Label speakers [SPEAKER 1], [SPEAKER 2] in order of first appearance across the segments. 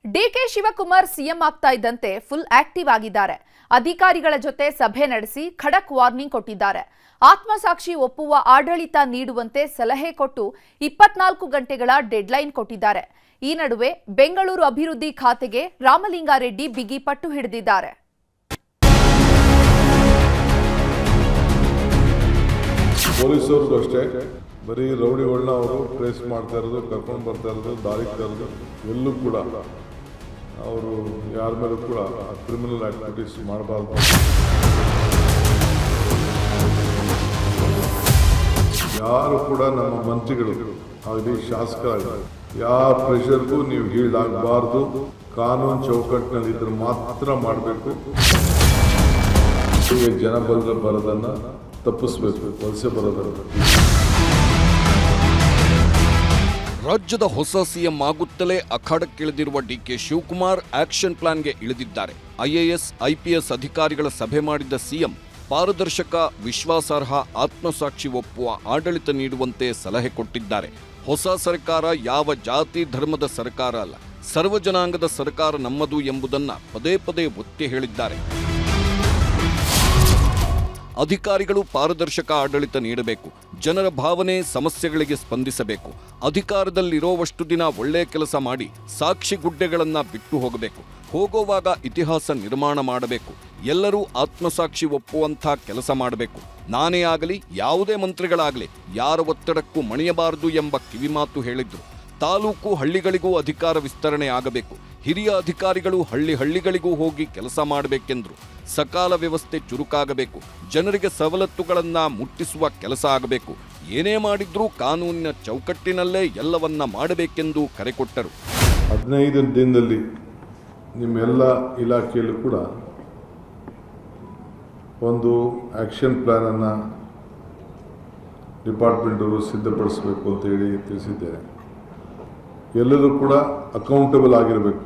[SPEAKER 1] DK Shivakumar CM ಆಗ್ತಾ ಇದ್ದಂತೆ full active ಆಗಿದ್ದಾರೆ. ಅಧಿಕಾರಿಗಳ ಜೊತೆ ಸಭೆ ನಡೆಸಿ ಖಡಕ್ ವಾರ್ನಿಂಗ್ ಕೊಟ್ಟಿದ್ದಾರೆ. ಆತ್ಮಸಾಕ್ಷಿ ಒಪ್ಪುವ ಆಡಳಿತ ನೀಡುವಂತೆ ಸಲಹೆ ಕೊಟ್ಟು 24 ಗಂಟೆಗಳ ಡೆಡ್ಲೈನ್ ಕೊಟ್ಟಿದ್ದಾರೆ. ಈ ನಡುವೆ ಬೆಂಗಳೂರು ಅಭಿವೃದ್ಧಿ ಖಾತೆಗೆ ರಾಮಲಿಂಗಾರೆಡ್ಡಿ ಬಿಗಿ ಪಟ್ಟು ಹಿಡಿದಿದ್ದಾರೆ.
[SPEAKER 2] ಪೊಲೀಸರು ಅಷ್ಟೇ ಬರೀ ರೌಡಿಗಳನ್ನ ಅವರು ಟ್ರೇಸ್ ಮಾಡ್ತಾ ಇರೋದು, ಕರ್ಕೊಂಡು ಬರ್ತಾ ಇರೋದು, ದಾರಿ ತರೋದು, ಎಲ್ಲೂ ಕೂಡ ಅವರು ಯಾರ ಮೇಲೂ ಕೂಡ ಕ್ರಿಮಿನಲ್ ಆಕ್ಟಿವಿಟೀಸ್ ಮಾಡಬಾರ್ದು. ಯಾರು ಕೂಡ ನಮ್ಮ ಮಂತ್ರಿಗಳು ಆಗಲಿ ಶಾಸಕರಾಗಲಿ ಯಾವ ಪ್ರೆಷರ್ಗೂ ನೀವು ಹೀಳಾಗಬಾರ್ದು. ಕಾನೂನು ಚೌಕಟ್ಟಿನಲ್ಲಿ ಇದ್ರೆ ಮಾತ್ರ ಮಾಡಬೇಕು. ಜನ ಬರೋದನ್ನ ತಪ್ಪಿಸಬೇಕು, ವಲಸೆ ಬರೋದನ್ನ.
[SPEAKER 3] ರಾಜ್ಯದ ಹೊಸ ಸಿಎಂ ಆಗುತ್ತಲೇ ಅಖಾಡಕ್ಕಿಳಿದಿರುವ ಡಿಕೆ ಶಿವಕುಮಾರ್ ಆಕ್ಷನ್ ಪ್ಲಾನ್ಗೆ ಇಳಿದಿದ್ದಾರೆ. ಐಎಎಸ್, ಐಪಿಎಸ್ ಅಧಿಕಾರಿಗಳ ಸಭೆ ಮಾಡಿದ್ದ ಸಿಎಂ ಪಾರದರ್ಶಕ, ವಿಶ್ವಾಸಾರ್ಹ, ಆತ್ಮಸಾಕ್ಷಿ ಒಪ್ಪುವ ಆಡಳಿತ ನೀಡುವಂತೆ ಸಲಹೆ ಕೊಟ್ಟಿದ್ದಾರೆ. ಹೊಸ ಸರ್ಕಾರ ಯಾವ ಜಾತಿ ಧರ್ಮದ ಸರ್ಕಾರ ಅಲ್ಲ, ಸರ್ವ ಜನಾಂಗದ ಸರ್ಕಾರ ನಮ್ಮದು ಎಂಬುದನ್ನ ಪದೇ ಪದೇ ಒತ್ತಿ ಹೇಳಿದ್ದಾರೆ. ಅಧಿಕಾರಿಗಳು ಪಾರದರ್ಶಕ ಆಡಳಿತ ನೀಡಬೇಕು, ಜನರ ಭಾವನೆ, ಸಮಸ್ಯೆಗಳಿಗೆ ಸ್ಪಂದಿಸಬೇಕು, ಅಧಿಕಾರದಲ್ಲಿರೋವಷ್ಟು ದಿನ ಒಳ್ಳೆ ಕೆಲಸ ಮಾಡಿ ಸಾಕ್ಷಿ ಗುಡ್ಡೆಗಳನ್ನು ಬಿಟ್ಟು ಹೋಗಬೇಕು, ಹೋಗುವಾಗ ಇತಿಹಾಸ ನಿರ್ಮಾಣ ಮಾಡಬೇಕು, ಎಲ್ಲರೂ ಆತ್ಮಸಾಕ್ಷಿ ಒಪ್ಪುವಂಥ ಕೆಲಸ ಮಾಡಬೇಕು, ನಾನೇ ಆಗಲಿ ಯಾವುದೇ ಮಂತ್ರಿಗಳಾಗಲಿ ಯಾರ ಒತ್ತಡಕ್ಕೂ ಮಣಿಯಬಾರದು ಎಂಬ ಕಿವಿಮಾತು ಹೇಳಿದ್ರು. ತಾಲೂಕು ಹಳ್ಳಿಗಳಿಗೂ ಅಧಿಕಾರ ವಿಸ್ತರಣೆ ಆಗಬೇಕು, ಹಿರಿಯ ಅಧಿಕಾರಿಗಳು ಹಳ್ಳಿಗಳಿಗೂ ಹೋಗಿ ಕೆಲಸ ಮಾಡಬೇಕೆಂದ್ರು. ಸಕಾಲ ವ್ಯವಸ್ಥೆ ಚುರುಕಾಗಬೇಕು, ಜನರಿಗೆ ಸವಲತ್ತುಗಳನ್ನ ಮುಟ್ಟಿಸುವ ಕೆಲಸ ಆಗಬೇಕು, ಏನೇ ಮಾಡಿದ್ರೂ ಕಾನೂನಿನ ಚೌಕಟ್ಟಿನಲ್ಲೇ ಎಲ್ಲವನ್ನ ಮಾಡಬೇಕೆಂದು ಕರೆ ಕೊಟ್ಟರು.
[SPEAKER 2] 15 ದಿನದಲ್ಲಿ ನಿಮ್ಮೆಲ್ಲ ಇಲಾಖೆಯಲ್ಲೂ ಕೂಡ ಒಂದು ಆಕ್ಷನ್ ಪ್ಲಾನ್ ಅನ್ನ ಡಿಪಾರ್ಟ್ಮೆಂಟ್ ಅವರು ಸಿದ್ಧಪಡಿಸಬೇಕು ಅಂತ ಹೇಳಿ ತಿಳಿಸಿದ್ದೇನೆ. ಎಲ್ಲರೂ ಕೂಡ ಅಕೌಂಟಬಲ್ ಆಗಿರಬೇಕು.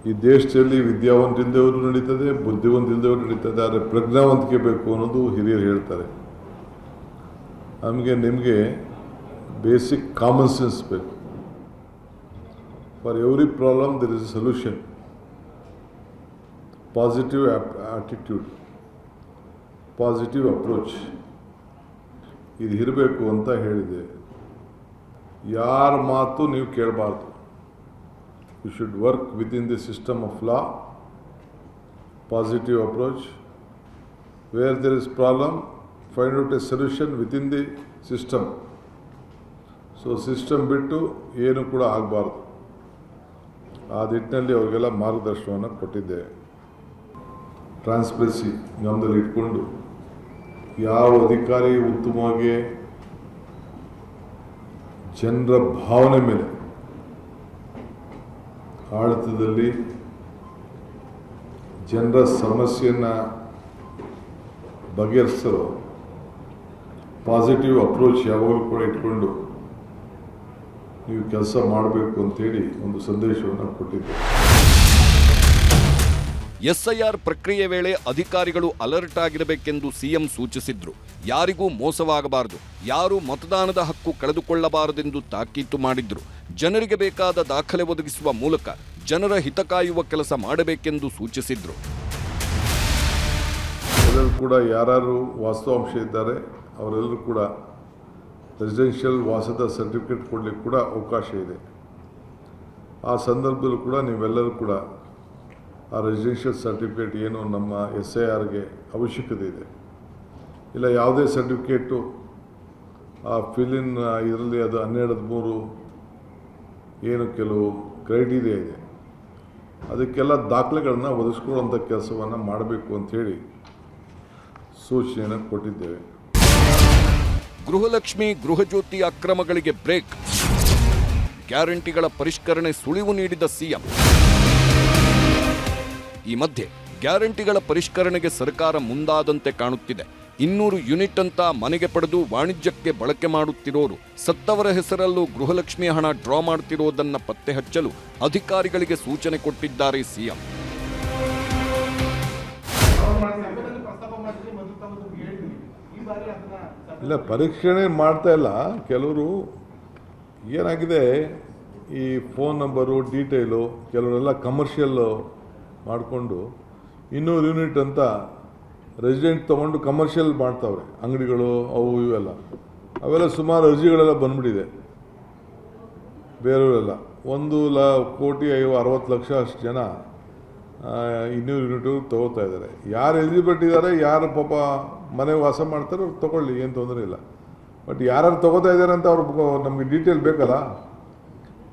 [SPEAKER 2] ಈ ದೇಶದಲ್ಲಿ ವಿದ್ಯಾವಂತಿಂದವರು ನಡೀತದೆ, ಬುದ್ಧಿವಂತಿಂದವರು ನಡೀತದೆ, ಆದರೆ ಪ್ರಜ್ಞಾವಂತಿಕೆ ಬೇಕು ಅನ್ನೋದು ಹಿರಿಯರು ಹೇಳ್ತಾರೆ. ನಿಮಗೆ ಬೇಸಿಕ್ ಕಾಮನ್ ಸೆನ್ಸ್ ಬೇಕು. For every problem there is a solution. Positive attitude, positive approach ಇದು ಇರಬೇಕು ಅಂತ ಹೇಳಿದೆ. ಯಾರ ಮಾತು ನೀವು ಕೇಳಬಾರ್ದು. You should work within the system of law, positive approach. Where there is problem, find out a solution within the system. So system ಬಿಟ್ಟು ಏನು ಕೂಡ ಆಗಬಾರ್ದು. ಆ ನಿಟ್ಟಿನಲ್ಲಿ ಅವರಿಗೆಲ್ಲ ಮಾರ್ಗದರ್ಶನವನ್ನು ಕೊಟ್ಟಿದ್ದೆ. ಟ್ರಾನ್ಸ್ಪರೆನ್ಸಿ ಗಮನದಲ್ಲಿ ಇಟ್ಕೊಂಡು ಯಾವ ಅಧಿಕಾರಿ ಉತ್ತಮವಾಗಿ ಜನರ ಭಾವನೆ ಮೇಲೆ ಆಡಳಿತದಲ್ಲಿ ಜನರ ಸಮಸ್ಯೆಯನ್ನು ಬಗೆಹರಿಸಲು ಪಾಸಿಟಿವ್ ಅಪ್ರೋಚ್ ಯಾವಾಗಲೂ ಕೂಡ ಇಟ್ಕೊಂಡು ನೀವು ಕೆಲಸ ಮಾಡಬೇಕು ಅಂತೇಳಿ ಒಂದು ಸಂದೇಶವನ್ನು ಕೊಟ್ಟಿದ್ದೆ.
[SPEAKER 3] ಎಸ್ಐಆರ್ ಪ್ರಕ್ರಿಯೆ ವೇಳೆ ಅಧಿಕಾರಿಗಳು ಅಲರ್ಟ್ ಆಗಿರಬೇಕೆಂದು ಸಿಎಂ ಸೂಚಿಸಿದ್ರು. ಯಾರಿಗೂ ಮೋಸವಾಗಬಾರದು, ಯಾರು ಮತದಾನದ ಹಕ್ಕು ಕಳೆದುಕೊಳ್ಳಬಾರದೆಂದು ತಾಕೀತು ಮಾಡಿದ್ರು. ಜನರಿಗೆ ಬೇಕಾದ ದಾಖಲೆ ಒದಗಿಸುವ ಮೂಲಕ ಜನರ ಹಿತ ಕಾಯುವ ಕೆಲಸ ಮಾಡಬೇಕೆಂದು ಸೂಚಿಸಿದ್ರು.
[SPEAKER 2] ಎಲ್ಲರೂ ಕೂಡ ಯಾರು ವಾಸ್ತವಾಂಶ ಇದ್ದಾರೆ ಅವರೆಲ್ಲರೂ ಕೂಡ ರೆಸಿಡೆನ್ಷಿಯಲ್ ವಾಸದ ಸರ್ಟಿಫಿಕೇಟ್ ಕೊಡಲಿಕ್ಕೆ ಕೂಡ ಅವಕಾಶ ಇದೆ. ಆ ಸಂದರ್ಭದಲ್ಲೂ ಕೂಡ ನೀವೆಲ್ಲರೂ ಕೂಡ ಆ ರೆಸಿಡೆನ್ಷಿಯಲ್ ಸರ್ಟಿಫಿಕೇಟ್ ಏನು ನಮ್ಮ SIRಗೆ ಅವಶ್ಯಕತೆ ಇದೆ, ಇಲ್ಲ ಯಾವುದೇ ಸರ್ಟಿಫಿಕೇಟು ಆ ಫಿಲಿನ್ ಇದರಲ್ಲಿ ಅದು 12-13 ಏನು ಕೆಲವು ಕ್ರೈಟೀರಿಯಾ ಇದೆ, ಅದಕ್ಕೆಲ್ಲ ದಾಖಲೆಗಳನ್ನು ಒದಗಿಸ್ಕೊಳ್ಳುವಂಥ ಕೆಲಸವನ್ನು ಮಾಡಬೇಕು ಅಂಥೇಳಿ ಸೂಚನೆಯನ್ನು ಕೊಟ್ಟಿದ್ದೇವೆ.
[SPEAKER 3] ಗೃಹಲಕ್ಷ್ಮಿ, ಗೃಹಜ್ಯೋತಿ ಅಕ್ರಮಗಳಿಗೆ ಬ್ರೇಕ್, ಗ್ಯಾರಂಟಿಗಳ ಪರಿಷ್ಕರಣೆ ಸುಳಿವು ನೀಡಿದ ಸಿಎಂ. ಈ ಮಧ್ಯೆ ಗ್ಯಾರಂಟಿಗಳ ಪರಿಷ್ಕರಣೆಗೆ ಸರ್ಕಾರ ಮುಂದಾದಂತೆ ಕಾಣುತ್ತಿದೆ. 200 ಯೂನಿಟ್ ಅಂತ ಮನೆಗೆ ಪಡೆದು ವಾಣಿಜ್ಯಕ್ಕೆ ಬಳಕೆ ಮಾಡುತ್ತಿರೋರು ಸತ್ತವರ ಹೆಸರಲ್ಲೂ ಗೃಹಲಕ್ಷ್ಮಿ ಹಣ ಡ್ರಾ ಮಾಡುತ್ತಿರುವುದನ್ನು ಪತ್ತೆ ಹಚ್ಚಲು ಅಧಿಕಾರಿಗಳಿಗೆ ಸೂಚನೆ ಕೊಟ್ಟಿದ್ದಾರೆ ಸಿಎಂ.
[SPEAKER 2] ಇಲ್ಲ, ಪರೀಕ್ಷಣೆ ಮಾಡ್ತಾ ಇಲ್ಲ. ಕೆಲವರು ಏನಾಗಿದೆ, ಈ ಫೋನ್ ನಂಬರು ಡೀಟೇಲು ಕೆಲವರೆಲ್ಲ ಕಮರ್ಷಿಯಲ್ ಮಾಡಿಕೊಂಡು 200 ಯೂನಿಟ್ ಅಂತ ರೆಸಿಡೆಂಟ್ ತೊಗೊಂಡು ಕಮರ್ಷಿಯಲ್ ಮಾಡ್ತಾವ್ರೆ, ಅಂಗಡಿಗಳು ಅವು ಇವೆಲ್ಲ. ಅವೆಲ್ಲ ಸುಮಾರು ಅರ್ಜಿಗಳೆಲ್ಲ ಬಂದ್ಬಿಟ್ಟಿದೆ ಬೇರೆಯವರೆಲ್ಲ. 1,60,60,00,000 ಅಷ್ಟು ಜನ 200 ಯೂನಿಟು ತೊಗೋತಾ ಇದ್ದಾರೆ. ಯಾರು ಎಲಿಜಿಬಿಲಿಟಿ ಇದ್ದಾರೆ, ಯಾರು ಪಾಪ ಮನೆ ವಾಸ ಮಾಡ್ತಾರೆ ಅವ್ರು ತೊಗೊಳ್ಳಿ, ಏನು ತೊಂದರೆ ಇಲ್ಲ. ಬಟ್ ಯಾರು ತೊಗೋತಾ ಇದ್ದಾರೆ ಅಂತ ಅವ್ರು ನಮಗೆ ಡೀಟೇಲ್ ಬೇಕಲ್ಲ.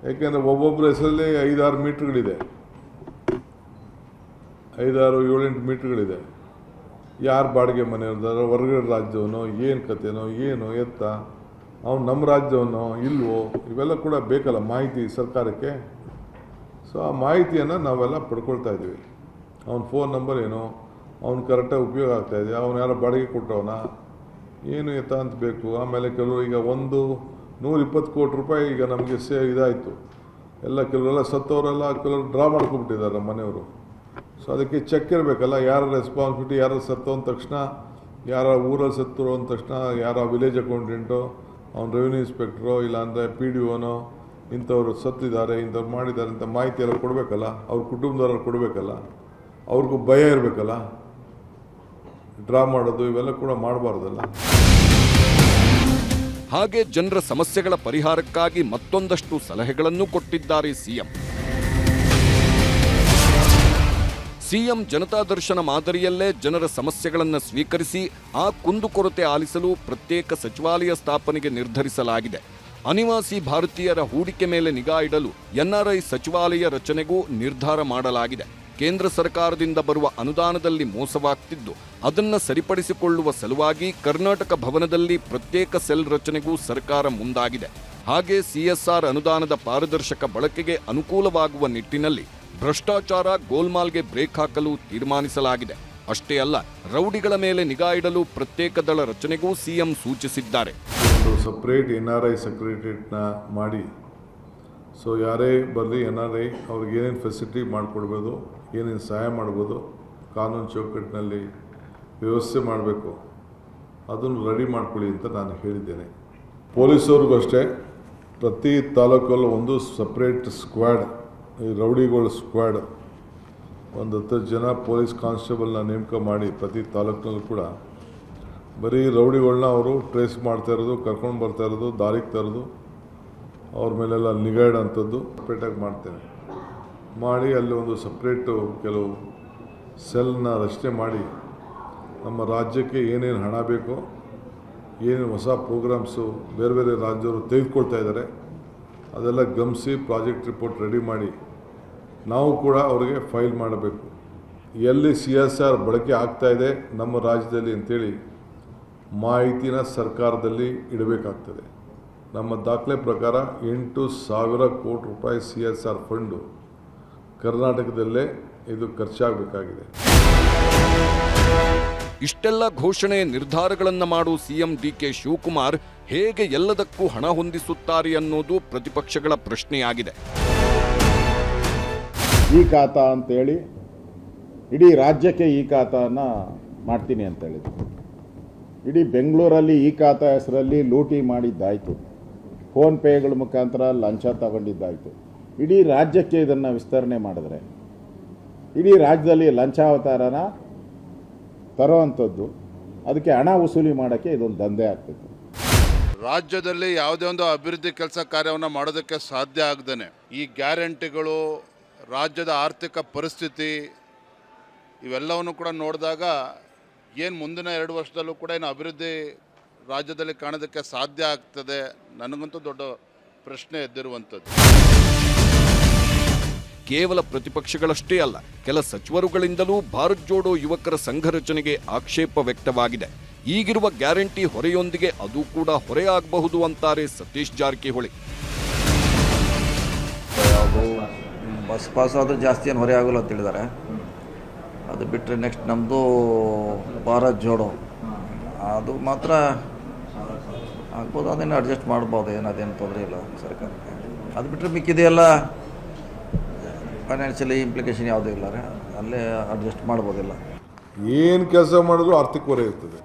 [SPEAKER 2] ಯಾಕೆಂದರೆ ಒಬ್ಬೊಬ್ಬರ ಹೆಸರಲ್ಲಿ 5-6 ಮೀಟ್ರ್ಗಳಿದೆ, 5-6-7-8 ಮೀಟ್ರ್ಗಳಿದೆ. ಯಾರು ಬಾಡಿಗೆ ಮನೆ ಇರ್ತಾರೆ, ಹೊರಗಡೆ ರಾಜ್ಯವನೋ, ಏನು ಕತೆನೋ, ಏನು ಎತ್ತ, ಅವ್ನು ನಮ್ಮ ರಾಜ್ಯವನೋ ಇಲ್ವೋ, ಇವೆಲ್ಲ ಕೂಡ ಬೇಕಲ್ಲ ಮಾಹಿತಿ ಸರ್ಕಾರಕ್ಕೆ. ಸೊ ಆ ಮಾಹಿತಿಯನ್ನು ನಾವೆಲ್ಲ ಪಡ್ಕೊಳ್ತಾ ಇದ್ದೀವಿ. ಅವ್ನ ಫೋನ್ ನಂಬರ್ ಏನು, ಅವ್ನು ಕರೆಕ್ಟಾಗಿ ಉಪಯೋಗ ಆಗ್ತಾಯಿದೆ, ಅವ್ನು ಯಾರೋ ಬಾಡಿಗೆ ಕೊಟ್ಟವನ, ಏನು ಎತ್ತ ಅಂತ ಬೇಕು. ಆಮೇಲೆ ಕೆಲವರು ಈಗ 120 ಕೋಟಿ ರೂಪಾಯಿ ಈಗ ನಮಗೆ ಇದಾಯಿತು ಎಲ್ಲ. ಕೆಲವರೆಲ್ಲ ಸತ್ತವರೆಲ್ಲ ಕೆಲವರು ಡ್ರಾ ಮಾಡ್ಕೊಬಿಟ್ಟಿದ್ದಾರೆ ನಮ್ಮ ಮನೆಯವರು. ಸೊ ಅದಕ್ಕೆ ಚೆಕ್ ಇರಬೇಕಲ್ಲ, ಯಾರ ರೆಸ್ಪಾನ್ಸಿಬಿಲಿಟಿ, ಯಾರು ಸತ್ತೋ ಅಂದ ತಕ್ಷಣ, ಯಾರ ಊರಲ್ಲಿ ಸತ್ತರು ಅಂದ ತಕ್ಷಣ, ಯಾರ ವಿಲೇಜ್ ಅಕೌಂಟೆಂಟೋ, ಅವ್ನು ರೆವಿನ್ಯೂ ಇನ್ಸ್ಪೆಕ್ಟ್ರೋ, ಇಲ್ಲಾಂದರೆ PDOನೋ, ಇಂಥವ್ರು ಸತ್ತಿದ್ದಾರೆ, ಇಂಥವ್ರು ಮಾಡಿದ್ದಾರೆ ಅಂತ ಮಾಹಿತಿ ಎಲ್ಲ ಕೊಡಬೇಕಲ್ಲ. ಅವ್ರ ಕುಟುಂಬದವ್ರು ಕೊಡಬೇಕಲ್ಲ, ಅವ್ರಿಗೂ ಭಯ ಇರಬೇಕಲ್ಲ. ಡ್ರಾ ಮಾಡೋದು ಇವೆಲ್ಲ ಕೂಡ ಮಾಡಬಾರ್ದಲ್ಲ.
[SPEAKER 3] ಹಾಗೆ ಜನರ ಸಮಸ್ಯೆಗಳ ಪರಿಹಾರಕ್ಕಾಗಿ ಮತ್ತೊಂದಷ್ಟು ಸಲಹೆಗಳನ್ನು ಕೊಟ್ಟಿದ್ದಾರೆ ಸಿಎಂ ಜನತಾ ದರ್ಶನ ಮಾದರಿಯಲ್ಲೇ ಜನರ ಸಮಸ್ಯೆಗಳನ್ನು ಸ್ವೀಕರಿಸಿ ಆ ಕುಂದುಕೊರತೆ ಆಲಿಸಲು ಪ್ರತ್ಯೇಕ ಸಚಿವಾಲಯ ಸ್ಥಾಪನೆಗೆ ನಿರ್ಧರಿಸಲಾಗಿದೆ. ಅನಿವಾಸಿ ಭಾರತೀಯರ ಹೂಡಿಕೆ ಮೇಲೆ ನಿಗಾ ಇಡಲು NRI ಸಚಿವಾಲಯ ರಚನೆಗೂ ನಿರ್ಧಾರ ಮಾಡಲಾಗಿದೆ. ಕೇಂದ್ರ ಸರ್ಕಾರದಿಂದ ಬರುವ ಅನುದಾನದಲ್ಲಿ ಮೋಸವಾಗ್ತಿದ್ದು ಅದನ್ನು ಸರಿಪಡಿಸಿಕೊಳ್ಳುವ ಸಲುವಾಗಿ ಕರ್ನಾಟಕ ಭವನದಲ್ಲಿ ಪ್ರತ್ಯೇಕ ಸೆಲ್ ರಚನೆಗೂ ಸರ್ಕಾರ ಮುಂದಾಗಿದೆ. ಹಾಗೆ CSR ಅನುದಾನದ ಪಾರದರ್ಶಕ ಬಳಕೆಗೆ ಅನುಕೂಲವಾಗುವ ನಿಟ್ಟಿನಲ್ಲಿ ಭ್ರಷ್ಟಾಚಾರ ಗೋಲ್ಮಾಲ್ಗೆ ಬ್ರೇಕ್ ಹಾಕಲು ತೀರ್ಮಾನಿಸಲಾಗಿದೆ. ಅಷ್ಟೇ ಅಲ್ಲ, ರೌಡಿಗಳ ಮೇಲೆ ನಿಗಾ ಇಡಲು ಪ್ರತ್ಯೇಕ ದಳ ರಚನೆಗೂ ಸಿಎಂ ಸೂಚಿಸಿದ್ದಾರೆ.
[SPEAKER 2] ಒಂದು ಸಪ್ರೇಟ್ NRI ಸೆಕ್ರೆಟರಿಯೇಟ್ನ ಮಾಡಿ, ಸೊ ಯಾರೇ ಬರಲಿ NRI ಅವ್ರಿಗೆ ಏನೇನು ಫೆಸಿಲಿಟಿ ಮಾಡಿಕೊಡ್ಬೋದು, ಏನೇನು ಸಹಾಯ ಮಾಡ್ಬೋದು, ಕಾನೂನು ಚೌಕಟ್ಟಿನಲ್ಲಿ ವ್ಯವಸ್ಥೆ ಮಾಡಬೇಕು, ಅದನ್ನು ರೆಡಿ ಮಾಡ್ಕೊಳ್ಳಿ ಅಂತ ನಾನು ಹೇಳಿದ್ದೇನೆ. ಪೊಲೀಸವ್ರಿಗೂ ಅಷ್ಟೇ, ಪ್ರತಿ ತಾಲೂಕಲ್ಲೂ ಒಂದು ಸಪ್ರೇಟ್ ಸ್ಕ್ವಾಡ್, ಈ ರೌಡಿಗಳ ಸ್ಕ್ವಾಡ್, ಒಂದು 10 ಜನ ಪೊಲೀಸ್ ಕಾನ್ಸ್ಟೇಬಲ್ನ ನೇಮಕ ಮಾಡಿ ಪ್ರತಿ ತಾಲೂಕಿನಲ್ಲೂ ಕೂಡ ಬರೀ ರೌಡಿಗಳನ್ನ ಅವರು ಟ್ರೇಸ್ ಮಾಡ್ತಾ ಇರೋದು, ಕರ್ಕೊಂಡು ಬರ್ತಾ ಇರೋದು, ದಾರಿಗೆ ತರೋದು, ಅವ್ರ ಮೇಲೆಲ್ಲ ನಿಗಾ ಇಡೋಂಥದ್ದು ಸಪ್ರೇಟಾಗಿ ಮಾಡ್ತೇನೆ. ಮಾಡಿ ಅಲ್ಲಿ ಒಂದು ಸಪ್ರೇಟು ಕೆಲವು ಸೆಲ್ನ ರಚನೆ ಮಾಡಿ ನಮ್ಮ ರಾಜ್ಯಕ್ಕೆ ಏನೇನು ಹಣ ಬೇಕೋ, ಏನೇನು ಹೊಸ ಪ್ರೋಗ್ರಾಮ್ಸು ಬೇರೆ ಬೇರೆ ರಾಜ್ಯವರು ತೆಗೆದುಕೊಳ್ತಾ ಇದ್ದಾರೆ ಅದೆಲ್ಲ ಗಮನಿಸಿ ಪ್ರಾಜೆಕ್ಟ್ ರಿಪೋರ್ಟ್ ರೆಡಿ ಮಾಡಿ ನಾವು ಕೂಡ ಅವರಿಗೆ ಫೈಲ್ ಮಾಡಬೇಕು. ಎಲ್ಲಿ CSR ಬಳಕೆ ಆಗ್ತಾಯಿದೆ ನಮ್ಮ ರಾಜ್ಯದಲ್ಲಿ ಅಂತೇಳಿ ಮಾಹಿತಿನ ಸರ್ಕಾರದಲ್ಲಿ ಇಡಬೇಕಾಗ್ತದೆ. ನಮ್ಮ ದಾಖಲೆ ಪ್ರಕಾರ 8,000 ಕೋಟಿ ರೂಪಾಯಿ CSR ಫಂಡು ಕರ್ನಾಟಕದಲ್ಲೇ ಇದು ಖರ್ಚಾಗಬೇಕಾಗಿದೆ.
[SPEAKER 3] ಇಷ್ಟೆಲ್ಲ ಘೋಷಣೆ ನಿರ್ಧಾರಗಳನ್ನು ಮಾಡುವ ಸಿಎಂ DK ಶಿವಕುಮಾರ್ ಹೇಗೆ ಎಲ್ಲದಕ್ಕೂ ಹಣ ಹೊಂದಿಸುತ್ತಾರೆ ಅನ್ನೋದು ಪ್ರತಿಪಕ್ಷಗಳ ಪ್ರಶ್ನೆಯಾಗಿದೆ.
[SPEAKER 4] ಈ ಖಾತಾ ಅಂತೇಳಿ ಇಡೀ ರಾಜ್ಯಕ್ಕೆ ಈ ಖಾತಾನ ಮಾಡ್ತೀನಿ ಅಂತ ಹೇಳಿದ್ರು. ಇಡೀ ಬೆಂಗಳೂರಲ್ಲಿ ಈ ಖಾತಾ ಹೆಸರಲ್ಲಿ ಲೂಟಿ ಮಾಡಿದ್ದಾಯಿತು, ಫೋನ್ಪೇಗಳ ಮುಖಾಂತರ ಲಂಚ ತಗೊಂಡಿದ್ದಾಯಿತು. ಇಡೀ ರಾಜ್ಯಕ್ಕೆ ಇದನ್ನು ವಿಸ್ತರಣೆ ಮಾಡಿದ್ರೆ ಇಡೀ ರಾಜ್ಯದಲ್ಲಿ ಲಂಚಾವತಾರನ ತರೋವಂಥದ್ದು, ಅದಕ್ಕೆ ಹಣ ವಸೂಲಿ ಮಾಡೋಕ್ಕೆ ಇದೊಂದು ದಂಧೆ ಆಗ್ತಿತ್ತು.
[SPEAKER 5] ರಾಜ್ಯದಲ್ಲಿ ಯಾವುದೇ ಒಂದು ಅಭಿವೃದ್ಧಿ ಕೆಲಸ ಕಾರ್ಯವನ್ನು ಮಾಡೋದಕ್ಕೆ ಸಾಧ್ಯ ಆಗದೇನೆ ಈ ಗ್ಯಾರಂಟಿಗಳು, ರಾಜ್ಯದ ಆರ್ಥಿಕ ಪರಿಸ್ಥಿತಿ ಇವೆಲ್ಲವನ್ನು ಕೂಡ ನೋಡಿದಾಗ ಏನು ಮುಂದಿನ 2 ವರ್ಷದಲ್ಲೂ ಕೂಡ ಏನು ಅಭಿವೃದ್ಧಿ ರಾಜ್ಯದಲ್ಲಿ ಕಾಣೋದಕ್ಕೆ ಸಾಧ್ಯ ಆಗ್ತದೆ, ನನಗಂತೂ ದೊಡ್ಡ ಪ್ರಶ್ನೆ ಎದ್ದಿರುವಂಥದ್ದು.
[SPEAKER 3] ಕೇವಲ ಪ್ರತಿಪಕ್ಷಗಳಷ್ಟೇ ಅಲ್ಲ, ಕೆಲ ಸಚಿವರುಗಳಿಂದಲೂ ಭಾರತ್ ಜೋಡೋ ಯುವಕರ ಸಂಘ ರಚನೆಗೆ ಆಕ್ಷೇಪ ವ್ಯಕ್ತವಾಗಿದೆ. ಈಗಿರುವ ಗ್ಯಾರಂಟಿ ಹೊರೆಯೊಂದಿಗೆ ಅದು ಕೂಡ ಹೊರೆಯಾಗಬಹುದು ಅಂತಾರೆ ಸತೀಶ್ ಜಾರಕಿಹೊಳಿ.
[SPEAKER 6] ಬಸ್ ಪಾಸ್ ಆದರೂ ಜಾಸ್ತಿ ಏನು ಹೊರೆ ಆಗೋಲ್ಲ ಅಂತ ಹೇಳಿದ್ದಾರೆ. ಅದು ಬಿಟ್ಟರೆ ನೆಕ್ಸ್ಟ್ ನಮ್ಮದು ಭಾರತ್ ಜೋಡೋ ಅದು ಮಾತ್ರ ಆಗ್ಬೋದು, ಅದನ್ನು ಅಡ್ಜಸ್ಟ್ ಮಾಡ್ಬೋದು, ಅದೇನು ತೊಂದರೆ ಇಲ್ಲ ಸರ್ಕಾರಕ್ಕೆ. ಅದು ಬಿಟ್ಟರೆ ಮಿಕ್ಕಿದೆಯಲ್ಲ ಫೈನಾನ್ಷಿಯಲಿ ಇಂಪ್ಲಿಕೇಶನ್ ಯಾವುದೂ ಇಲ್ಲ, ಅಲ್ಲೇ ಅಡ್ಜಸ್ಟ್ ಮಾಡ್ಬೋದಿಲ್ಲ.
[SPEAKER 2] ಏನು ಕೆಲಸ ಮಾಡಿದ್ರು ಆರ್ಥಿಕ ಹೊರೆ ಇರ್ತದೆ.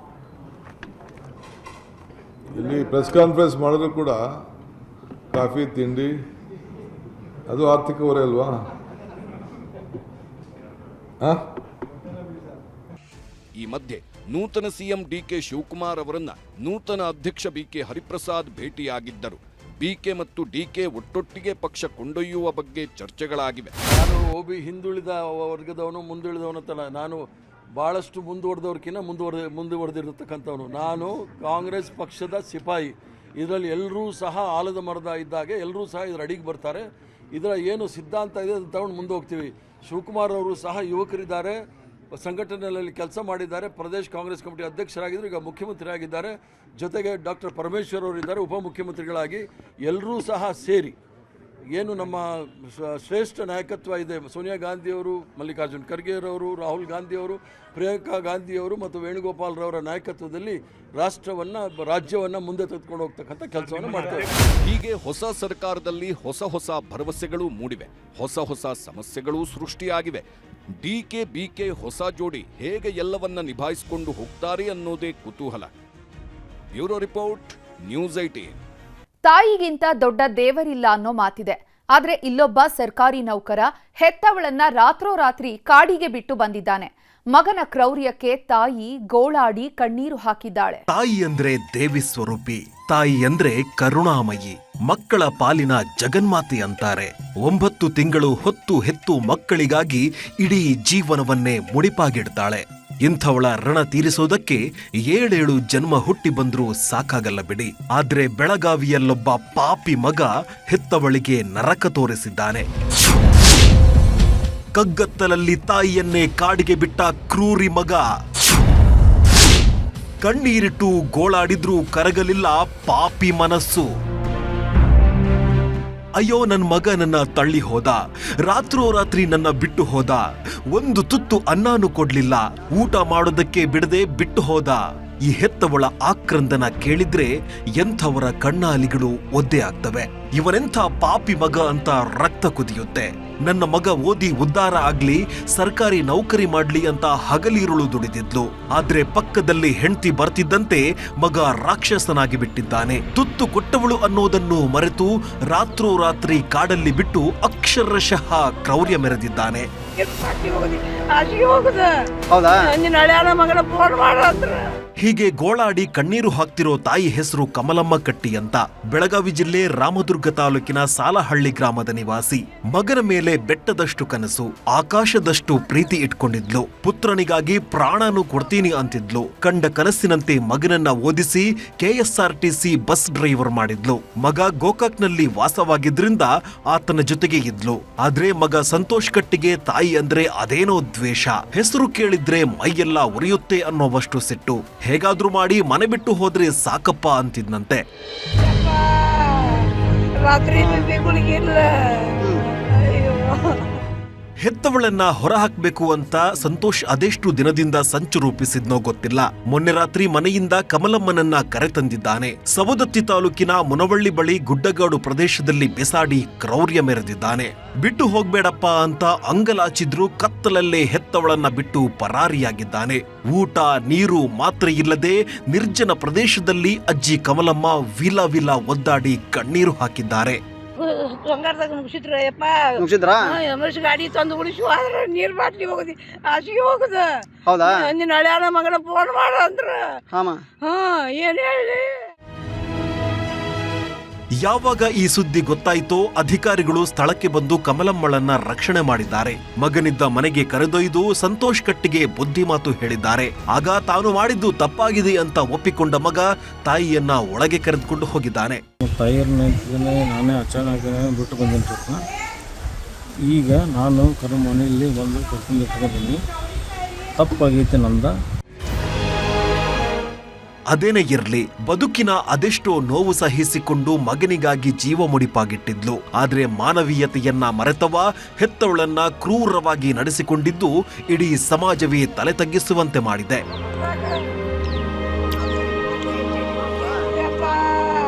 [SPEAKER 2] ಇಲ್ಲಿ ಪ್ರೆಸ್ ಕಾನ್ಫರೆನ್ಸ್ ಮಾಡಿದ್ರು ಕೂಡ ಕಾಫಿ ತಿಂಡಿ ಅದು ಆರ್ಥಿಕ ಹೊರೆ ಅಲ್ವಾ?
[SPEAKER 3] ಈ ಮಧ್ಯೆ ನೂತನ ಸಿಎಂ ಡಿಕೆ ಶಿವಕುಮಾರ್ ಅವರನ್ನ ನೂತನ ಅಧ್ಯಕ್ಷ ಬಿಕೆ ಹರಿಪ್ರಸಾದ್ ಭೇಟಿಯಾಗಿದ್ದರು. ಬಿಕೆ ಮತ್ತು ಡಿಕೆ ಒಟ್ಟೊಟ್ಟಿಗೆ ಪಕ್ಷ ಕೊಂಡೊಯ್ಯುವ ಬಗ್ಗೆ ಚರ್ಚೆಗಳಾಗಿವೆ.
[SPEAKER 7] ನಾನು ಒಬ್ಬ ಹಿಂದುಳಿದ ವರ್ಗದವನು ಮುಂದುಳಿದವನಂತಲ್ಲ, ನಾನು ಭಾಳಷ್ಟು ಮುಂದುವರೆದವ್ರಕ್ಕಿಂತ ಮುಂದುವರೆದಿರತಕ್ಕಂಥವನು. ನಾನು ಕಾಂಗ್ರೆಸ್ ಪಕ್ಷದ ಸಿಪಾಯಿ. ಇದರಲ್ಲಿ ಎಲ್ಲರೂ ಸಹ ಆಲದ ಮರದ ಇದ್ದಾಗೆ ಎಲ್ಲರೂ ಸಹ ಇದರ ಅಡಿಗೆ ಬರ್ತಾರೆ. ಇದರ ಏನು ಸಿದ್ಧಾಂತ ಇದೆ ಅದನ್ನು ತಗೊಂಡು ಮುಂದೆ ಹೋಗ್ತೀವಿ. ಶಿವಕುಮಾರ್ ಅವರು ಸಹ ಯುವಕರಿದ್ದಾರೆ, ಸಂಘಟನೆಯಲ್ಲಿ ಕೆಲಸ ಮಾಡಿದ್ದಾರೆ, ಪ್ರದೇಶ ಕಾಂಗ್ರೆಸ್ ಕಮಿಟಿ ಅಧ್ಯಕ್ಷರಾಗಿದ್ದರು, ಈಗ ಮುಖ್ಯಮಂತ್ರಿ ಆಗಿದ್ದಾರೆ. ಜೊತೆಗೆ ಡಾಕ್ಟರ್ ಪರಮೇಶ್ವರ್ ಅವರಿದ್ದಾರೆ ಉಪಮುಖ್ಯಮಂತ್ರಿಗಳಾಗಿ. ಎಲ್ಲರೂ ಸಹ ಸೇರಿ ಏನು ನಮ್ಮ ಶ್ರೇಷ್ಠ ನಾಯಕತ್ವ ಇದೆ, ಸೋನಿಯಾ ಗಾಂಧಿಯವರು, ಮಲ್ಲಿಕಾರ್ಜುನ್ ಖರ್ಗೆರವರು, ರಾಹುಲ್ ಗಾಂಧಿಯವರು, ಪ್ರಿಯಾಂಕಾ ಗಾಂಧಿಯವರು ಮತ್ತು ವೇಣುಗೋಪಾಲ್ರವರ ನಾಯಕತ್ವದಲ್ಲಿ ರಾಜ್ಯವನ್ನು ಮುಂದೆ ತೆಗೆದುಕೊಂಡು ಹೋಗ್ತಕ್ಕಂಥ ಕೆಲಸವನ್ನು ಮಾಡ್ತಾರೆ.
[SPEAKER 3] ಹೀಗೆ ಹೊಸ ಸರ್ಕಾರದಲ್ಲಿ ಹೊಸ ಭರವಸೆಗಳು ಮೂಡಿವೆ, ಹೊಸ ಸಮಸ್ಯೆಗಳು ಸೃಷ್ಟಿಯಾಗಿವೆ. ಡಿಕೆ ಬಿಕೆ ಹೊಸ ಜೋಡಿ ಹೇಗೆ ಎಲ್ಲವನ್ನ ನಿಭಾಯಿಸಿಕೊಂಡು ಹೋಗ್ತಾರೆ ಅನ್ನೋದೇ ಕುತೂಹಲ. Bureau report, news 18.
[SPEAKER 1] ತಾಯಿಗಿಂತ ದೊಡ್ಡ ದೇವರಿಲ್ಲ ಅನ್ನೋ ಮಾತಿದೆ. ಆದ್ರೆ ಇಲ್ಲೊಬ್ಬ ಸರ್ಕಾರಿ ನೌಕರ ಹೆತ್ತವಳನ್ನ ರಾತ್ರೋರಾತ್ರಿ ಕಾಡಿಗೆ ಬಿಟ್ಟು ಬಂದಿದ್ದಾನೆ. ಮಗನ ಕ್ರೌರ್ಯಕ್ಕೆ ತಾಯಿ ಗೋಳಾಡಿ ಕಣ್ಣೀರು ಹಾಕಿದ್ದಾಳೆ.
[SPEAKER 8] ತಾಯಿ ಅಂದ್ರೆ ದೇವಿ ಸ್ವರೂಪಿ, ತಾಯಿ ಅಂದ್ರೆ ಕರುಣಾಮಯಿ, ಮಕ್ಕಳ ಪಾಲಿನ ಜಗನ್ಮಾತೆ ಅಂತಾರೆ. 9 ತಿಂಗಳು ಹೊತ್ತು ಹೆತ್ತು ಮಕ್ಕಳಿಗಾಗಿ ಇಡೀ ಜೀವನವನ್ನೇ ಮುಡಿಪಾಗಿಡ್ತಾಳೆ. ಇಂಥವಳ ಋಣ ತೀರಿಸೋದಕ್ಕೆ 7 ಜನ್ಮ ಹುಟ್ಟಿ ಬಂದ್ರೂ ಸಾಕಾಗಲ್ಲ ಬಿಡಿ. ಆದ್ರೆ ಬೆಳಗಾವಿಯಲ್ಲೊಬ್ಬ ಪಾಪಿ ಮಗ ಹೆತ್ತವಳಿಗೆ ನರಕ ತೋರಿಸಿದ್ದಾನೆ. ಕಗ್ಗತ್ತಲಲ್ಲಿ ತಾಯಿಯನ್ನೇ ಕಾಡಿಗೆ ಬಿಟ್ಟ ಕ್ರೂರಿ ಮಗ. ಕಣ್ಣೀರಿಟ್ಟು ಗೋಳಾಡಿದ್ರೂ ಕರಗಲಿಲ್ಲ ಪಾಪಿ ಮನಸ್ಸು. ಅಯ್ಯೋ, ನನ್ನ ಮಗ ನನ್ನ ತಳ್ಳಿ ಹೋದ, ರಾತ್ರೋರಾತ್ರಿ ನನ್ನ ಬಿಟ್ಟು ಹೋದ, ಒಂದು ತುತ್ತು ಅನ್ನನೂ ಕೊಡ್ಲಿಲ್ಲ, ಊಟ ಮಾಡೋದಕ್ಕೆ ಬಿಡದೆ ಬಿಟ್ಟು ಹೋದ. ಈ ಹೆತ್ತವಳ ಆಕ್ರಂದನ ಕೇಳಿದ್ರೆ ಎಂಥವರ ಕಣ್ಣಾಲಿಗಳು ಒದ್ದೆ ಆಗ್ತವೆ. ಇವನೆಂಥ ಪಾಪಿ ಮಗ ಅಂತ ರಕ್ತ ಕುದಿಯುತ್ತೆ. ನನ್ನ ಮಗ ಓದಿ ಉದ್ಧಾರ ಆಗ್ಲಿ, ಸರ್ಕಾರಿ ನೌಕರಿ ಮಾಡ್ಲಿ ಅಂತ ಹಗಲಿರುಳು ದುಡಿದಿದ್ಲು. ಆದ್ರೆ ಪಕ್ಕದಲ್ಲಿ ಹೆಂಡತಿ ಬರ್ತಿದ್ದಂತೆ ಮಗ ರಾಕ್ಷಸನಾಗಿ ಬಿಟ್ಟಿದ್ದಾನೆ. ತುತ್ತು ಕೊಟ್ಟವಳು ಅನ್ನೋದನ್ನು ಮರೆತು ರಾತ್ರೋರಾತ್ರಿ ಕಾಡಲ್ಲಿ ಬಿಟ್ಟು ಅಕ್ಷರಶಃ ಕ್ರೌರ್ಯ ಮೆರೆದಿದ್ದಾನೆ. ಹೀಗೆ ಗೋಳಾಡಿ ಕಣ್ಣೀರು ಹಾಕ್ತಿರೋ ತಾಯಿ ಹೆಸರು ಕಮಲಮ್ಮ ಕಟ್ಟಿ ಅಂತ. ಬೆಳಗಾವಿ ಜಿಲ್ಲೆ ರಾಮದುರ್ಗ ತಾಲೂಕಿನ ಸಾಲಹಳ್ಳಿ ಗ್ರಾಮದ ನಿವಾಸಿ. ಮಗನ ಮೇಲೆ ಬೆಟ್ಟದಷ್ಟು ಕನಸು, ಆಕಾಶದಷ್ಟು ಪ್ರೀತಿ ಇಟ್ಕೊಂಡಿದ್ಲು. ಪುತ್ರನಿಗಾಗಿ ಪ್ರಾಣನೂ ಕೊಡ್ತೀನಿ ಅಂತಿದ್ಲು. ಕಂಡ ಕನಸಿನಂತೆ ಮಗನನ್ನ ಓದಿಸಿ KSRTC ಬಸ್ ಡ್ರೈವರ್ ಮಾಡಿದ್ಲು. ಮಗ ಗೋಕಾಕ್ನಲ್ಲಿ ವಾಸವಾಗಿದ್ರಿಂದ ಆತನ ಜೊತೆಗೆ ಇದ್ಲು. ಆದ್ರೆ ಮಗ ಸಂತೋಷ್ ಕಟ್ಟಿಗೆ ತಾಯಿ ಅಂದ್ರೆ ಅದೇನೋ ದ್ವೇಷ. ಹೆಸರು ಕೇಳಿದ್ರೆ ಮೈಯೆಲ್ಲ ಉರಿಯುತ್ತೆ ಅನ್ನೋವಷ್ಟು ಸಿಟ್ಟು. ಹೇಗಾದ್ರೂ ಮಾಡಿ ಮನೆ ಬಿಟ್ಟು ಹೋದ್ರೆ ಸಾಕಪ್ಪ ಅಂತಿದ್ನಂತೆ. ಹೆತ್ತವಳನ್ನ ಹೊರಹಾಕ್ಬೇಕು ಅಂತ ಸಂತೋಷ್ ಅದೆಷ್ಟು ದಿನದಿಂದ ಸಂಚು ರೂಪಿಸಿದ್ನೋ ಗೊತ್ತಿಲ್ಲ. ಮೊನ್ನೆ ರಾತ್ರಿ ಮನೆಯಿಂದ ಕಮಲಮ್ಮನನ್ನ ಕರೆತಂದಿದ್ದಾನೆ. ಸವದತ್ತಿ ತಾಲೂಕಿನ ಮುನವಳ್ಳಿ ಬಳಿ ಗುಡ್ಡಗಾಡು ಪ್ರದೇಶದಲ್ಲಿ ಬೆಸಾಡಿ ಕ್ರೌರ್ಯ ಮೆರೆದಿದ್ದಾನೆ. ಬಿಟ್ಟು ಹೋಗ್ಬೇಡಪ್ಪ ಅಂತ ಅಂಗಲಾಚಿದ್ರೂ ಕತ್ತಲಲ್ಲೇ ಹೆತ್ತವಳನ್ನ ಬಿಟ್ಟು ಪರಾರಿಯಾಗಿದ್ದಾನೆ. ಊಟ ನೀರು ಮಾತ್ರೆ ಇಲ್ಲದೆ ನಿರ್ಜನ ಪ್ರದೇಶದಲ್ಲಿ ಅಜ್ಜಿ ಕಮಲಮ್ಮ ವಿಲ ಒದ್ದಾಡಿ ಕಣ್ಣೀರು ಹಾಕಿದ್ದಾರೆ.
[SPEAKER 9] ಬಂಗಾರದಾಗ ಗಾಡಿ ತಂದು ಉಳಿಸಿ ಆದ್ರೆ ನೀರ್ ಬಾಟ್ಲಿ ಹೋಗುದಿ ಆಸಿಗೆ ಹೋಗುದ. ಹೌದಾ? ನಿನ್ನ ಹಳ್ಯಾನ ಮಗನ ಫೋನ್ ಮಾಡ ಅಂದ್ರ ಏನ್ ಹೇಳಿ.
[SPEAKER 8] ಯಾವಾಗ ಈ ಸುದ್ದಿ ಗೊತ್ತಾಯ್ತೋ ಅಧಿಕಾರಿಗಳು ಸ್ಥಳಕ್ಕೆ ಬಂದು ಕಮಲಮ್ಮಳನ್ನ ರಕ್ಷಣೆ ಮಾಡಿದ್ದಾರೆ. ಮಗನಿದ್ದ ಮನೆಗೆ ಕರೆದೊಯ್ದು ಸಂತೋಷ್ ಕಟ್ಟಿಗೆ ಬುದ್ಧಿ ಮಾತು ಹೇಳಿದ್ದಾರೆ. ಆಗ ತಾನು ಮಾಡಿದ್ದು ತಪ್ಪಾಗಿದೆ ಅಂತ ಒಪ್ಪಿಕೊಂಡ ಮಗ ತಾಯಿಯನ್ನ ಒಳಗೆ ಕರೆದುಕೊಂಡು ಹೋಗಿದ್ದಾನೆ.
[SPEAKER 10] ನಾನೇ ಅಚಾನಕ್ ಬಿಟ್ಟು ಬಂದಿನ ಈಗ ನಾನು ಮನೆಯಲ್ಲಿ ಬಂದು ಕರ್ಕೊಂಡು ಇಟ್ಕೊಂಡು ತಪ್ಪಾಗೈತೆ ನಂದ.
[SPEAKER 8] ಅದೇನೇ ಇರ್ಲಿ, ಬದುಕಿನ ಅದೆಷ್ಟೋ ನೋವು ಸಹಿಸಿಕೊಂಡು ಮಗನಿಗಾಗಿ ಜೀವ ಮುಡಿಪಾಗಿಟ್ಟಿದ್ಲು. ಆದ್ರೆ ಮಾನವೀಯತೆಯನ್ನ ಮರೆತವ ಹೆತ್ತವಳನ್ನ ಕ್ರೂರವಾಗಿ ನಡೆಸಿಕೊಂಡಿದ್ದು ಇಡೀ ಸಮಾಜವೇ ತಲೆ ತಗ್ಗಿಸುವಂತೆ ಮಾಡಿದೆ.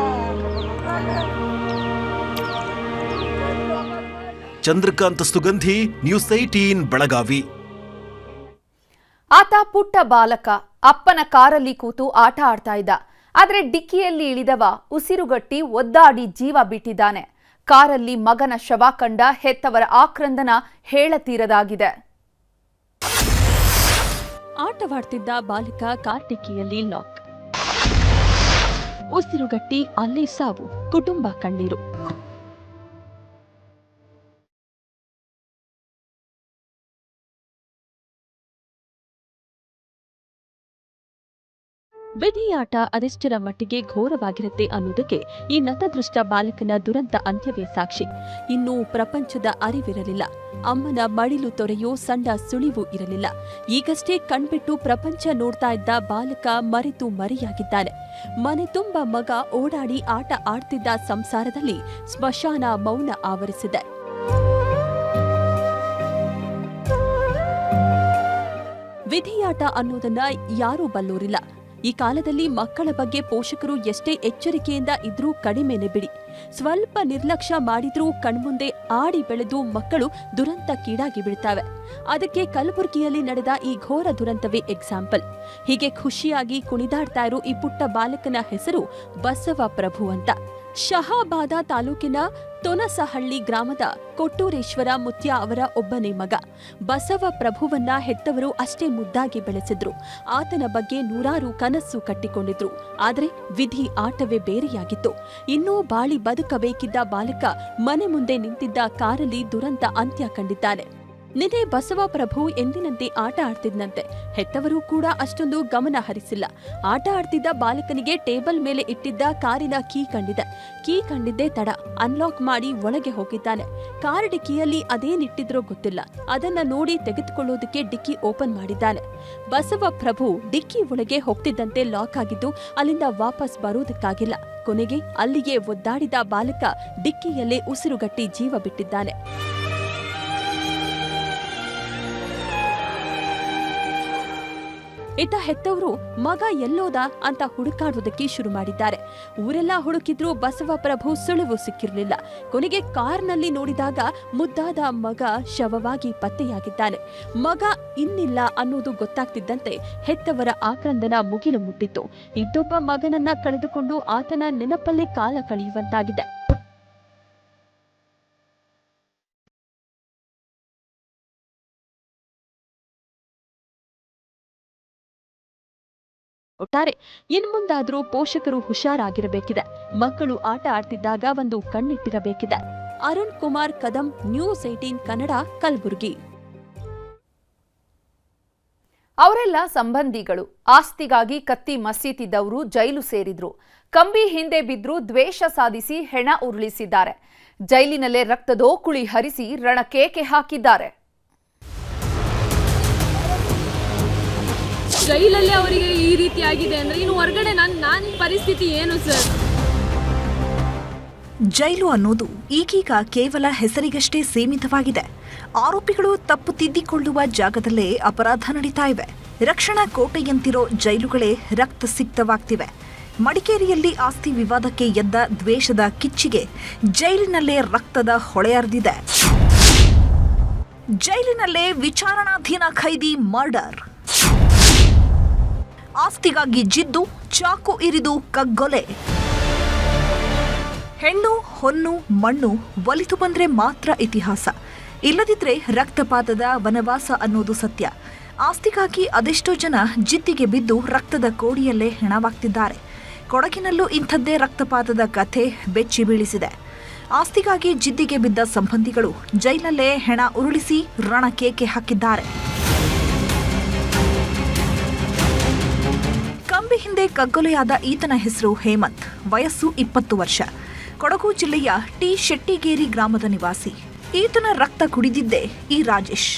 [SPEAKER 8] ಚಂದ್ರಕಾಂತ್ ಸುಗಂಧಿ, ನ್ಯೂಸ್ 18 ಬೆಳಗಾವಿ.
[SPEAKER 1] ಆತ ಪುಟ್ಟ ಬಾಲಕ ಅಪ್ಪನ ಕಾರಲ್ಲಿ ಕೂತು ಆಟ ಆಡ್ತಾ ಇದ್ದ. ಆದ್ರೆ ಡಿಕ್ಕಿಯಲ್ಲಿ ಇಳಿದವ ಉಸಿರುಗಟ್ಟಿ ಒದ್ದಾಡಿ ಜೀವ ಬಿಟ್ಟಿದ್ದಾನೆ. ಕಾರಲ್ಲಿ ಮಗನ ಶವ ಕಂಡ ಹೆತ್ತವರ ಆಕ್ರಂದನ ಹೇಳತೀರದಾಗಿದೆ.
[SPEAKER 11] ಆಟವಾಡ್ತಿದ್ದ ಬಾಲಕ ಕಾರ್ ಡಿಕ್ಕಿಯಲ್ಲಿ ಲಾಕ್, ಉಸಿರುಗಟ್ಟಿ ಅಲ್ಲೇ ಸಾವು, ಕುಟುಂಬ ಕಣ್ಣೀರು. ವಿಧಿಯಾಟ ಅದೆಷ್ಟರ ಮಟ್ಟಿಗೆ ಘೋರವಾಗಿರುತ್ತೆ ಅನ್ನೋದಕ್ಕೆ ಈ ನತದೃಷ್ಟ ಬಾಲಕನ ದುರಂತ ಅಂತ್ಯವೇ ಸಾಕ್ಷಿ. ಇನ್ನೂ ಪ್ರಪಂಚದ ಅರಿವಿರಲಿಲ್ಲ, ಅಮ್ಮನ ಮಡಿಲು ತೊರೆಯೋ ಸಣ್ಣ ಸುಳಿವು ಇರಲಿಲ್ಲ. ಈಗಷ್ಟೇ ಕಣ್ಬಿಟ್ಟು ಪ್ರಪಂಚ ನೋಡ್ತಾ ಇದ್ದ ಬಾಲಕ ಮರೆತು ಮರೆಯಾಗಿದ್ದಾನೆ. ಮನೆ ತುಂಬ ಮಗ ಓಡಾಡಿ ಆಟ ಆಡ್ತಿದ್ದ ಸಂಸಾರದಲ್ಲಿ ಸ್ಮಶಾನ ಮೌನ ಆವರಿಸಿದೆ. ವಿಧಿಯಾಟ ಅನ್ನೋದನ್ನ ಯಾರೂ ಬಲ್ಲೋರಿಲ್ಲ. ಈ ಕಾಲದಲ್ಲಿ ಮಕ್ಕಳ ಬಗ್ಗೆ ಪೋಷಕರು ಎಷ್ಟೇ ಎಚ್ಚರಿಕೆಯಿಂದ ಇದ್ರೂ ಕಡಿಮೆನೆ ಬಿಡಿ. ಸ್ವಲ್ಪ ನಿರ್ಲಕ್ಷ್ಯ ಮಾಡಿದ್ರೂ ಕಣ್ಮುಂದೆ ಆಡಿ ಬೆಳೆದು ಮಕ್ಕಳು ದುರಂತಕ್ಕೀಡಾಗಿ ಬಿಡ್ತಾವೆ. ಅದಕ್ಕೆ ಕಲಬುರಗಿಯಲ್ಲಿ ನಡೆದ ಈ ಘೋರ ದುರಂತವೇ ಎಕ್ಸಾಂಪಲ್. ಹೀಗೆ ಖುಷಿಯಾಗಿ ಕುಣಿದಾಡ್ತಾ ಇರೋ ಈ ಪುಟ್ಟ ಬಾಲಕನ ಹೆಸರು ಬಸವ ಪ್ರಭು ಅಂತ. ಶಹಾಬಾದ ತಾಲೂಕಿನ ತೊನಸಹಳ್ಳಿ ಗ್ರಾಮದ ಕೊಟ್ಟೂರೇಶ್ವರ ಮುತ್ಯ ಅವರ ಒಬ್ಬನೇ ಮಗ. ಬಸವ ಪ್ರಭುವನ್ನ ಹೆತ್ತವರು ಅಷ್ಟೇ ಮುದ್ದಾಗಿ ಬೆಳೆಸಿದ್ರು. ಆತನ ಬಗ್ಗೆ ನೂರಾರು ಕನಸು ಕಟ್ಟಿಕೊಂಡಿದ್ರು. ಆದರೆ ವಿಧಿ ಆಟವೇ ಬೇರೆಯಾಗಿತ್ತು. ಇನ್ನೂ ಬಾಳಿ ಬದುಕಬೇಕಿದ್ದ ಬಾಲಕ ಮನೆ ಮುಂದೆ ನಿಂತಿದ್ದ ಕಾರಲ್ಲಿ ದುರಂತ ಅಂತ್ಯ ಕಂಡಿದ್ದಾನೆ. ನಿನ್ನೆ ಬಸವ ಪ್ರಭು ಎಂದಿನಂತೆ ಆಟ ಆಡ್ತಿದ್ನಂತೆ. ಹೆತ್ತವರು ಕೂಡ ಅಷ್ಟೊಂದು ಗಮನ ಹರಿಸಿಲ್ಲ. ಆಟ ಆಡ್ತಿದ್ದ ಬಾಲಕನಿಗೆ ಟೇಬಲ್ ಮೇಲೆ ಇಟ್ಟಿದ್ದ ಕಾರಿನ ಕೀ ಕಂಡಿದ್ದೇ ತಡ. ಅನ್ಲಾಕ್ ಮಾಡಿ ಒಳಗೆ ಹೋಗಿದ್ದಾನೆ. ಕಾರ್ ಡಿಕ್ಕಿಯಲ್ಲಿ ಅದೇನಿಟ್ಟಿದ್ರೋ ಗೊತ್ತಿಲ್ಲ. ಅದನ್ನ ನೋಡಿ ತೆಗೆದುಕೊಳ್ಳೋದಕ್ಕೆ ಡಿಕ್ಕಿ ಓಪನ್ ಮಾಡಿದ್ದಾನೆ. ಬಸವ ಪ್ರಭು ಡಿಕ್ಕಿ ಒಳಗೆ ಹೋಗ್ತಿದ್ದಂತೆ ಲಾಕ್ ಆಗಿದ್ದು ಅಲ್ಲಿಂದ ವಾಪಸ್ ಬರೋದಕ್ಕಾಗಿಲ್ಲ. ಕೊನೆಗೆ ಅಲ್ಲಿಯೇ ಒದ್ದಾಡಿದ ಬಾಲಕ ಡಿಕ್ಕಿಯಲ್ಲೇ ಉಸಿರುಗಟ್ಟಿ ಜೀವ ಬಿಟ್ಟಿದ್ದಾನೆ. ಇತ್ತ ಹೆತ್ತವರು ಮಗ ಎಲ್ಲೋದ ಅಂತ ಹುಡುಕಾಡುವುದಕ್ಕೆ ಶುರು ಮಾಡಿದ್ದಾರೆ. ಊರೆಲ್ಲ ಹುಡುಕಿದ್ರೂ ಬಸವ ಪ್ರಭು ಸುಳಿವು ಸಿಕ್ಕಿರಲಿಲ್ಲ. ಕೊನೆಗೆ ಕಾರ್ನಲ್ಲಿ ನೋಡಿದಾಗ ಮುದ್ದಾದ ಮಗ ಶವವಾಗಿ ಪತ್ತೆಯಾಗಿದ್ದಾನೆ. ಮಗ ಇನ್ನಿಲ್ಲ ಅನ್ನೋದು ಗೊತ್ತಾಗ್ತಿದ್ದಂತೆ ಹೆತ್ತವರ ಆಕ್ರಂದನ ಮುಗಿಲು ಮುಟ್ಟಿತ್ತು. ಇದ್ದೊಬ್ಬ ಮಗನನ್ನ ಕಳೆದುಕೊಂಡು ಆತನ ನೆನಪಲ್ಲೇ ಕಾಲ ಕಳೆಯುವಂತಾಗಿದೆ. ಒಟ್ಟಾರೆ ಇನ್ಮುಂದಾದ್ರೂ ಪೋಷಕರು ಹುಷಾರಾಗಿರಬೇಕಿದೆ. ಮಕ್ಕಳು ಆಟ ಆಡ್ತಿದ್ದಾಗ ಒಂದು ಕಣ್ಣಿಟ್ಟಿರಬೇಕಿದೆ. ಅರುಣ್ ಕುಮಾರ್ ಕದಂ, ನ್ಯೂಸ್ 18 ಕನ್ನಡ, ಕಲಬುರಗಿ.
[SPEAKER 1] ಅವರೆಲ್ಲ ಸಂಬಂಧಿಗಳು. ಆಸ್ತಿಗಾಗಿ ಕತ್ತಿ ಮಸೀತಿದ್ದವರು ಜೈಲು ಸೇರಿದ್ರು. ಕಂಬಿ ಹಿಂದೆ ಬಿದ್ರು ದ್ವೇಷ ಸಾಧಿಸಿ ಹೆಣ ಉರುಳಿಸಿದ್ದಾರೆ. ಜೈಲಿನಲ್ಲೇ ರಕ್ತದೋಕುಳಿ ಹರಿಸಿ ರಣಕೇಕೆ ಹಾಕಿದ್ದಾರೆ.
[SPEAKER 12] ಜೈಲಲ್ಲೇ ಅವರಿಗೆ ಈ ರೀತಿ ಆಗಿದೆ ಅಂದ್ರೆ ಇನ್ನು ಹೊರಗಡೆ ನನ್ನ ಪರಿಸ್ಥಿತಿ ಏನು ಸರ್?
[SPEAKER 13] ಜೈಲು ಅನ್ನೋದು ಈಗೀಗ ಕೇವಲ ಹೆಸರಿಗಷ್ಟೇ ಸೀಮಿತವಾಗಿದೆ. ಆರೋಪಿಗಳು ತಪ್ಪು ತಿದ್ದಿಕೊಳ್ಳುವ ಜಾಗದಲ್ಲೇ ಅಪರಾಧ ನಡೀತಾ ಇವೆ. ರಕ್ಷಣಾ ಕೋಟೆಯಂತಿರೋ ಜೈಲುಗಳೇ ರಕ್ತ ಸಿಕ್ತವಾಗ್ತಿವೆ. ಮಡಿಕೇರಿಯಲ್ಲಿ ಆಸ್ತಿ ವಿವಾದಕ್ಕೆ ಎದ್ದ ದ್ವೇಷದ ಕಿಚ್ಚಿಗೆ ಜೈಲಿನಲ್ಲೇ ರಕ್ತದ ಹೊಳೆಯರ್ದಿದೆ. ಜೈಲಿನಲ್ಲೇ ವಿಚಾರಣಾಧೀನ ಖೈದಿ ಮರ್ಡರ್. ಆಸ್ತಿಗಾಗಿ ಜಿದ್ದು ಚಾಕು ಇರಿದು ಕಗ್ಗೊಲೆ. ಹೆಣ್ಣು ಹೊನ್ನು ಮಣ್ಣು ಒಲಿತು ಬಂದ್ರೆ ಮಾತ್ರ ಇತಿಹಾಸ, ಇಲ್ಲದಿದ್ರೆ ರಕ್ತಪಾತದ ವನವಾಸ ಅನ್ನೋದು ಸತ್ಯ. ಆಸ್ತಿಗಾಗಿ ಅದೆಷ್ಟೋ ಜನ ಜಿದ್ದಿಗೆ ಬಿದ್ದು ರಕ್ತದ ಕೋಡಿಯಲ್ಲೇ ಹೆಣವಾಗ್ತಿದ್ದಾರೆ. ಕೊಡಗಿನಲ್ಲೂ ಇಂಥದ್ದೇ ರಕ್ತಪಾತದ ಕಥೆ ಬೆಚ್ಚಿ ಬೀಳಿಸಿದೆ. ಆಸ್ತಿಗಾಗಿ ಜಿದ್ದಿಗೆ ಬಿದ್ದ ಸಂಬಂಧಿಗಳು ಜೈಲಲ್ಲೇ ಹೆಣ ಉರುಳಿಸಿ ರಣಕೇಕೆ ಹಾಕಿದ್ದಾರೆ. ಕಂಬಿ ಹಿಂದೆ ಕಗ್ಗೊಲೆಯಾದ ಈತನ ಹೆಸರು ಹೇಮಂತ್, ವಯಸ್ಸು 20 ವರ್ಷ. ಕೊಡಗು ಜಿಲ್ಲೆಯ ಟಿ ಶೆಟ್ಟಿಗೇರಿ ಗ್ರಾಮದ ನಿವಾಸಿ. ಈತನ ರಕ್ತ ಕುಡಿದಿದ್ದೇ ಈ ರಾಜೇಶ್.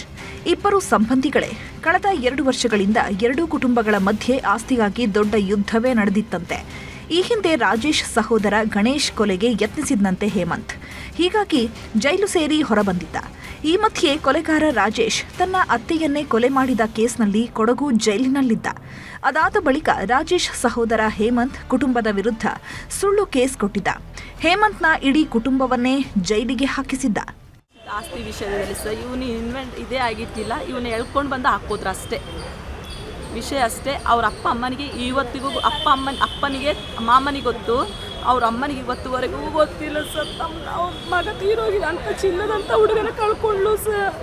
[SPEAKER 13] ಇಬ್ಬರು ಸಂಬಂಧಿಗಳೇ. ಕಳೆದ 2 ವರ್ಷಗಳಿಂದ ಎರಡೂ ಕುಟುಂಬಗಳ ಮಧ್ಯೆ ಆಸ್ತಿಗಾಗಿ ದೊಡ್ಡ ಯುದ್ಧವೇ ನಡೆದಿತ್ತಂತೆ. ಈ ಹಿಂದೆ ರಾಜೇಶ್ ಸಹೋದರ ಗಣೇಶ್ ಕೊಲೆಗೆ ಯತ್ನಿಸಿದ್ನಂತೆ ಹೇಮಂತ್. ಹೀಗಾಗಿ ಜೈಲು ಸೇರಿ ಹೊರಬಂದಿದ್ದ. ಈ ಮಧ್ಯೆ ಕೊಲೆಗಾರ ರಾಜೇಶ್ ತನ್ನ ಅತ್ತೆಯನ್ನೇ ಕೊಲೆ ಮಾಡಿದ ಕೇಸ್ನಲ್ಲಿ ಕೊಡಗು ಜೈಲಿನಲ್ಲಿದ್ದ. ಅದಾದ ಬಳಿಕ ರಾಜೇಶ್ ಸಹೋದರ ಹೇಮಂತ್ ಕುಟುಂಬದ ವಿರುದ್ಧ ಸುಳ್ಳು ಕೇಸ್ ಕೊಟ್ಟಿದ್ದ. ಹೇಮಂತ್ನ ಇಡೀ ಕುಟುಂಬವನ್ನೇ ಜೈಲಿಗೆ ಹಾಕಿಸಿದ್ದ.
[SPEAKER 12] ಆಸ್ತಿ ವಿಷಯದಲ್ಲಿ ಸರ್ ಇವನು ಇದೇ ಆಗಿತ್ತಿಲ್ಲ, ಇವನು ಎಳ್ಕೊಂಡು ಬಂದು ಹಾಕೋದ್ರು ಅಷ್ಟೇ ವಿಷಯ ಅಷ್ಟೇ. ಅವ್ರ ಅಪ್ಪ ಅಮ್ಮನಿಗೆ ಇವತ್ತಿಗೂ ಅಪ್ಪನಿಗೆ ಮಾಮನಿಗೆ ಗೊತ್ತು, ಅವ್ರ ಅಮ್ಮನಿಗೆ ಇವತ್ತುವರೆಗೂ ಗೊತ್ತಿಲ್ಲ ಸರ್. ಅವ್ರ ಮಗ ತೀರೋಗಿದೆ ಅಂತ ಚಿನ್ನದಂತ ಹುಡುಗನ ಕಳ್ಕೊಂಡ್ಲು ಸರ್.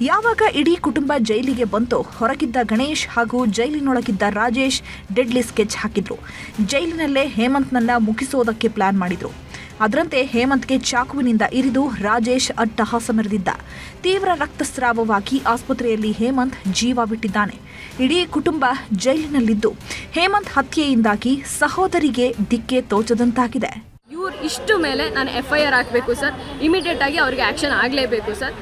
[SPEAKER 13] ಯಾವಾಗ ಇಡೀ ಕುಟುಂಬ ಜೈಲಿಗೆ ಬಂತೋ ಹೊರಗಿದ್ದ ಗಣೇಶ್ ಹಾಗೂ ಜೈಲಿನೊಳಗಿದ್ದ ರಾಜೇಶ್ ಡೆಡ್ಲಿ ಸ್ಕೆಚ್ ಹಾಕಿದ್ರು. ಜೈಲಿನಲ್ಲೇ ಹೇಮಂತ್ನನ್ನ ಮುಗಿಸೋದಕ್ಕೆ ಪ್ಲಾನ್ ಮಾಡಿದ್ರು. ಅದರಂತೆ ಹೇಮಂತ್ಗೆ ಚಾಕುವಿನಿಂದ ಇರಿದು ರಾಜೇಶ್ ಅಟ್ಟಹಾಸ ಮೆರೆದಿದ್ದ. ತೀವ್ರ ರಕ್ತಸ್ರಾವವಾಗಿ ಆಸ್ಪತ್ರೆಯಲ್ಲಿ ಹೇಮಂತ್ ಜೀವ ಬಿಟ್ಟಿದ್ದಾನೆ. ಇಡೀ ಕುಟುಂಬ ಜೈಲಿನಲ್ಲಿದ್ದು ಹೇಮಂತ್ ಹತ್ಯೆಯಿಂದಾಗಿ ಸಹೋದರಿಗೆ ದಿಕ್ಕೆ ತೋಚದಂತಾಗಿದೆ.
[SPEAKER 12] ಇವ್ರು ಇಷ್ಟು ಮೇಲೆ ನಾನು FIR ಹಾಕಬೇಕು ಸರ್. ಇಮಿಡಿಯೇಟ್ ಆಗಿ ಅವ್ರಿಗೆ ಆ್ಯಕ್ಷನ್ ಆಗಲೇಬೇಕು ಸರ್.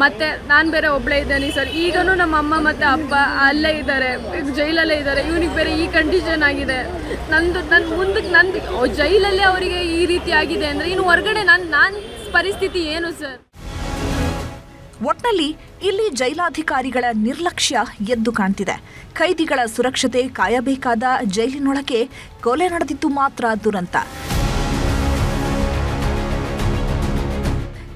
[SPEAKER 12] ಮತ್ತು ನಾನು ಬೇರೆ ಒಬ್ಬಳೇ ಇದ್ದೇನೆ ಸರ್. ಈಗಲೂ ನಮ್ಮ ಅಮ್ಮ ಮತ್ತು ಅಪ್ಪ ಅಲ್ಲೇ ಇದ್ದಾರೆ, ಜೈಲಲ್ಲೇ ಇದ್ದಾರೆ. ಇವನಿಗೆ ಬೇರೆ ಈ ಕಂಡೀಷನ್ ಆಗಿದೆ. ನನ್ನ ಮುಂದಕ್ಕೆ ಜೈಲಲ್ಲೇ ಅವರಿಗೆ ಈ ರೀತಿ ಆಗಿದೆ ಅಂದರೆ ಇನ್ನು ಹೊರಗಡೆ ನನ್ನ ಪರಿಸ್ಥಿತಿ ಏನು ಸರ್?
[SPEAKER 13] ಒಟ್ನಲ್ಲಿ ಇಲ್ಲಿ ಜೈಲಾಧಿಕಾರಿಗಳ ನಿರ್ಲಕ್ಷ್ಯ ಎದ್ದು ಕಾಣ್ತಿದೆ. ಖೈದಿಗಳ ಸುರಕ್ಷತೆ ಕಾಯಬೇಕಾದ ಜೈಲಿನೊಳಗೆ ಕೊಲೆ ನಡೆದಿದ್ದು ಮಾತ್ರ ದುರಂತ.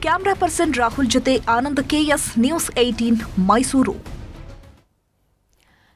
[SPEAKER 13] ಕ್ಯಾಮ್ರಾ ಪರ್ಸನ್ ರಾಹುಲ್ ಜೊತೆ ಆನಂದ್ KS, News 18, ಮೈಸೂರು.